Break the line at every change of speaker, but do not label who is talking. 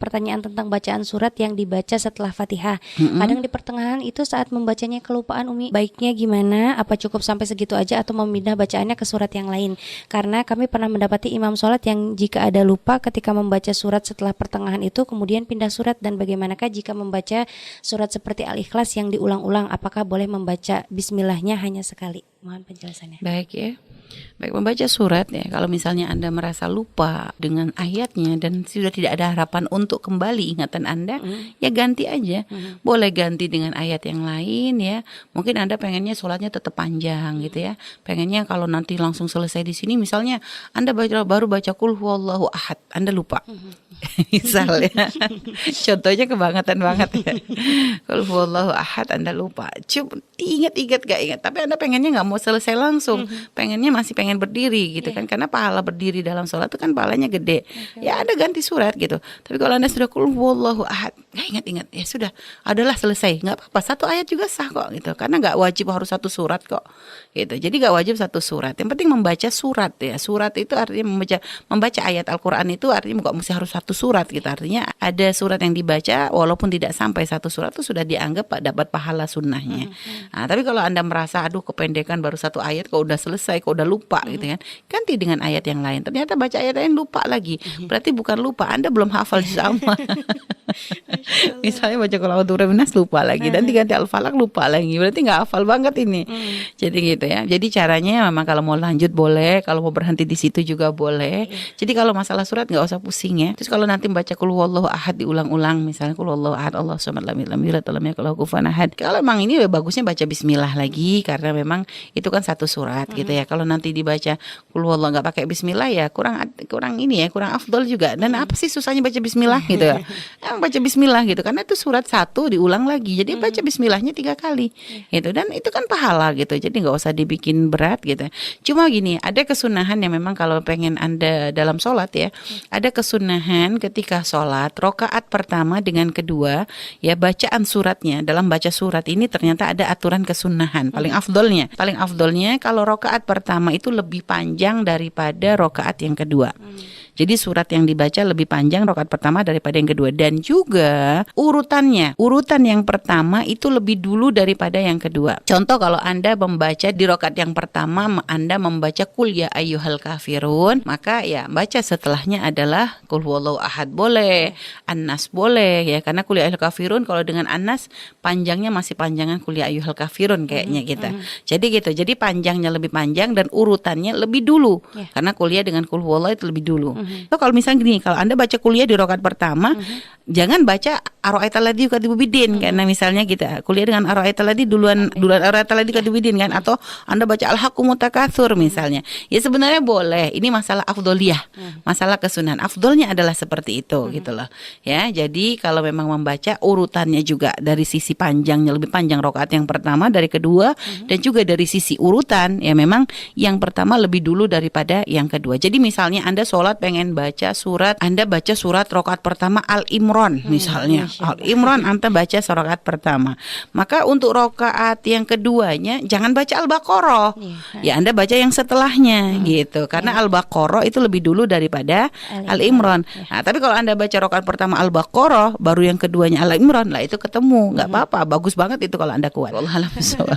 pertanyaan tentang bacaan surat yang dibaca setelah Fatihah. Kadang di pertengahan itu saat membacanya kelupaan Umi. Baiknya gimana? Apa cukup sampai segitu aja atau memindah bacaannya ke surat yang lain? Karena kami pernah mendapati imam sholat yang jika ada lupa ketika membaca surat setelah pertengahan itu kemudian pindah surat, dan bagaimanakah jika membaca surat seperti Al-Ikhlas yang diulang-ulang? Apakah boleh membaca bismillahnya hanya sekali? Mohon penjelasannya.
Baik ya. Baik, membaca surat ya, kalau misalnya Anda merasa lupa dengan ayatnya dan sudah tidak ada harapan untuk kembali ingatan Anda, ya ganti aja. Boleh ganti dengan ayat yang lain ya. Mungkin Anda pengennya sholatnya tetap panjang gitu ya. Pengennya kalau nanti langsung selesai di sini, misalnya Anda baru baca Qul huwallahu ahad, Anda lupa. Misalnya, contohnya kebangetan banget ya. Qul huwallahu ahad Anda lupa. Coba ingat gak ingat, tapi Anda pengennya nggak mau selesai langsung, pengennya masih pengen berdiri gitu kan, karena pahala berdiri dalam sholat itu kan pahalanya gede. Ya Anda ganti surat gitu. Tapi kalau Anda sudah Qul huwallahu ahad, nggak ingat, ya sudah, adalah selesai, nggak apa-apa, satu ayat juga sah kok gitu, karena nggak wajib harus satu surat kok gitu. Jadi nggak wajib satu surat, yang penting membaca surat ya. Surat itu artinya membaca ayat Al-Quran itu artinya nggak mesti harus satu surat gitu. Artinya ada surat yang dibaca walaupun tidak sampai satu surat itu sudah dianggap dapat pahala sunnahnya. Nah, tapi kalau Anda merasa aduh kependekan baru satu ayat kok udah selesai, kok udah lupa gitu kan, ganti dengan ayat yang lain. Ternyata baca ayat lain lupa lagi, berarti bukan lupa, Anda belum hafal sama. Misalnya baca Qul a'udzu birabbil nas lupa lagi, dan diganti Al-Falaq lupa lagi, berarti nggak hafal banget ini. Jadi gitu ya. Jadi caranya memang kalau mau lanjut boleh, kalau mau berhenti di situ juga boleh. Jadi kalau masalah surat nggak usah pusing ya. Terus kalau nanti baca Qul huwallahu ahad diulang-ulang, misalnya Qul huwallahu ahad Allahu samad lam yalid walam yakul lahu kufuwan ahad. Kalau memang ini bagusnya baca bismillah lagi, karena memang itu kan satu surat gitu ya. Kalau nanti dibaca Qul huwallahu nggak pakai bismillah ya kurang ini ya, kurang afdol juga. Dan apa sih susahnya baca bismillah gitu ya? Baca bismillah gitu, karena itu surat satu diulang lagi, jadi baca bismillahnya 3 kali gitu, dan itu kan pahala gitu, jadi nggak usah dibikin berat gitu. Cuma gini, ada kesunahan yang memang kalau pengen Anda dalam sholat ya, ada kesunahan ketika sholat rokaat pertama dengan kedua ya, bacaan suratnya, dalam baca surat ini ternyata ada aturan kesunahan. Paling afdolnya kalau rokaat pertama itu lebih panjang daripada rokaat yang kedua. Jadi surat yang dibaca lebih panjang rokaat pertama daripada yang kedua, dan juga urutan yang pertama itu lebih dulu daripada yang kedua. Contoh, kalau Anda membaca di rokaat yang pertama Anda membaca Qul ya ayyuhal kafirun, maka ya baca setelahnya adalah Qul huwallahu ahad boleh, An-Nas boleh ya, karena Qul ya ayyuhal kafirun kalau dengan An-Nas panjangnya masih panjangan Qul ya ayyuhal kafirun kayaknya gitu. Jadi gitu. Jadi panjangnya lebih panjang dan urutannya lebih dulu. Karena kuliah dengan Qul huwallahu itu lebih dulu. So, kalau misalnya gini, kalau Anda baca kuliah di rakaat pertama, jangan baca Ara'aital ladzi yukadzibu biddin, karena misalnya kita kuliah dengan Ara'aital ladzi duluan Ara'aital ladzi yukadzibu biddin kan, atau Anda baca Al-Haqqumut Takatsur misalnya. Ya sebenarnya boleh. Ini masalah afdoliyah, masalah kesunahan. Afdolnya adalah seperti itu gitu loh. Ya, jadi kalau memang membaca urutannya juga dari sisi panjangnya lebih panjang rakaat yang pertama dari kedua, dan juga dari sisi urutan ya memang yang pertama lebih dulu daripada yang kedua. Jadi misalnya Anda sholat pengen baca surat, Anda baca surat rakaat pertama Al-Imran misalnya. Al-Imran Anda baca rakaat pertama. Maka untuk rakaat yang keduanya jangan baca Al-Baqarah. Ya Anda baca yang setelahnya gitu. Karena Al-Baqarah itu lebih dulu daripada Al-Imran. Nah, tapi kalau Anda baca rakaat pertama Al-Baqarah, baru yang keduanya Al-Imran, lah itu ketemu. Enggak apa-apa, bagus banget itu kalau Anda kuat. Wallahu a'lam bishawab.